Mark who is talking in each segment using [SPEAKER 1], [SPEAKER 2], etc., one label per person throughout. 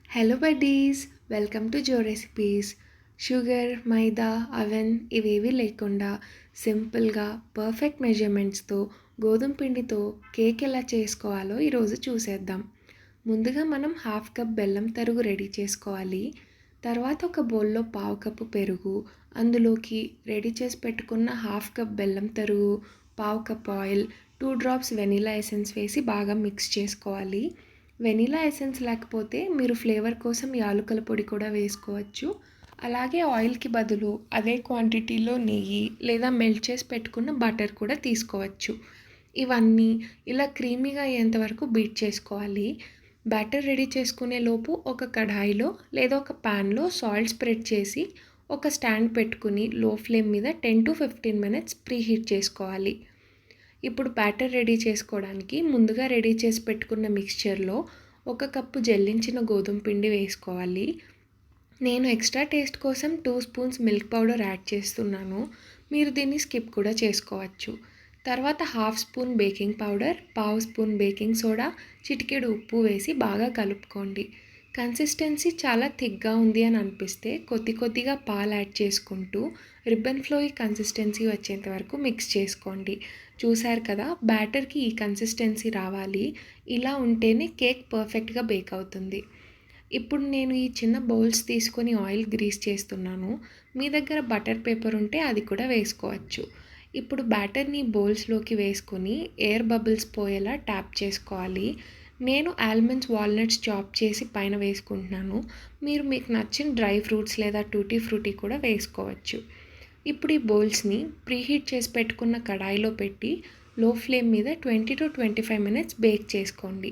[SPEAKER 1] Hello buddies, welcome to Jo recipes. Sugar, maida, oven ఇవేవి లేకుండా సింపుల్గా పర్ఫెక్ట్ మెజర్మెంట్స్తో గోధుమ పిండితో కేక్ ఎలా చేసుకోవాలో ఈరోజు చూసేద్దాం. ముందుగా మనం 1/2 కప్ బెల్లం తరుగు రెడీ చేసుకోవాలి. తర్వాత ఒక బౌల్లో 1/2 కప్పు పెరుగు, అందులోకి రెడీ చేసి పెట్టుకున్న 1/2 కప్ బెల్లం తరుగు, 1/2 cup oil, 2 drops vanilla essence వేసి బాగా మిక్స్ చేసుకోవాలి. వెనిలా ఎసెన్స్ లేకపోతే మీరు ఫ్లేవర్ కోసం యాలకుల పొడి కూడా వేసుకోవచ్చు. అలాగే ఆయిల్కి బదులు అదే క్వాంటిటీలో నెయ్యి లేదా మెల్ట్ చేసి పెట్టుకున్న బటర్ కూడా తీసుకోవచ్చు. ఇవన్నీ ఇలా క్రీమీగా అయ్యేంత వరకు బీట్ చేసుకోవాలి. బ్యాటర్ రెడీ చేసుకునే లోపు ఒక కడాయిలో లేదా ఒక ప్యాన్లో సాల్ట్ స్ప్రెడ్ చేసి ఒక స్టాండ్ పెట్టుకుని లో ఫ్లేమ్ మీద 10 to 15 minutes ప్రీహీట్ చేసుకోవాలి. ఇప్పుడు బ్యాటర్ రెడీ చేసుకోవడానికి ముందుగా రెడీ చేసి పెట్టుకున్న మిక్స్చర్లో 1 కప్పు జల్లించిన గోధుమ పిండి వేసుకోవాలి. నేను ఎక్స్ట్రా టేస్ట్ కోసం 2 స్పూన్స్ మిల్క్ పౌడర్ యాడ్ చేస్తున్నాను. మీరు దీన్ని స్కిప్ కూడా చేసుకోవచ్చు. తర్వాత 1/2 spoon baking powder, 1/2 spoon baking soda, చిటికెడు ఉప్పు వేసి బాగా కలుపుకోండి. కన్సిస్టెన్సీ చాలా థిక్గా ఉంది అని అనిపిస్తే కొద్దిగా పాలు యాడ్ చేసుకుంటూ రిబ్బన్ ఫ్లోయి కన్సిస్టెన్సీ వచ్చేంత వరకు మిక్స్ చేసుకోండి. చూశారు కదా, బ్యాటర్కి ఈ కన్సిస్టెన్సీ రావాలి. ఇలా ఉంటేనే కేక్ పర్ఫెక్ట్గా బేక్ అవుతుంది. ఇప్పుడు నేను ఈ చిన్న బౌల్స్ తీసుకొని ఆయిల్ గ్రీస్ చేస్తున్నాను. మీ దగ్గర బటర్ పేపర్ ఉంటే అది కూడా వేసుకోవచ్చు. ఇప్పుడు బ్యాటర్ని బౌల్స్లోకి వేసుకొని ఎయిర్ బబుల్స్ పోయేలా ట్యాప్ చేసుకోవాలి. నేను ఆల్మండ్స్, వాల్నట్స్ చాప్ చేసి పైన వేసుకుంటున్నాను. మీరు మీకు నచ్చిన డ్రై ఫ్రూట్స్ లేదా టూటీ ఫ్రూటీ కూడా వేసుకోవచ్చు. ఇప్పుడు ఈ బౌల్స్ని ప్రీహీట్ చేసి పెట్టుకున్న కడాయిలో పెట్టి లో ఫ్లేమ్ మీద 20 to 25 minutes బేక్ చేసుకోండి.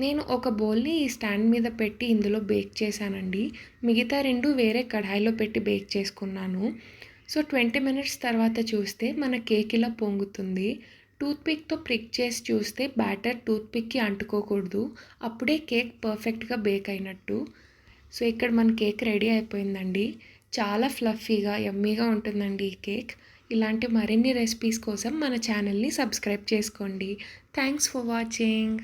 [SPEAKER 1] నేను ఒక బౌల్ని ఈ స్టాండ్ మీద పెట్టి ఇందులో బేక్ చేశానండి. మిగతా 2 వేరే కడాయిలో పెట్టి బేక్ చేసుకున్నాను. సో 20 minutes తర్వాత చూస్తే మన కేక్ ఇలా పొంగుతుంది. టూత్పిక్తో ప్రిక్ చేసి చూస్తే బ్యాటర్ టూత్పిక్కి అంటుకోకూడదు. అప్పుడే కేక్ పర్ఫెక్ట్గా బేక్ అయినట్టు. సో ఇక్కడ మన కేక్ రెడీ అయిపోయిందండి. చాలా ఫ్లఫీగా, యమ్మీగా ఉంటుందండి ఈ కేక్. ఇలాంటి మరిన్ని రెసిపీస్ కోసం మన ఛానల్ని సబ్స్క్రైబ్ చేసుకోండి. Thanks for watching.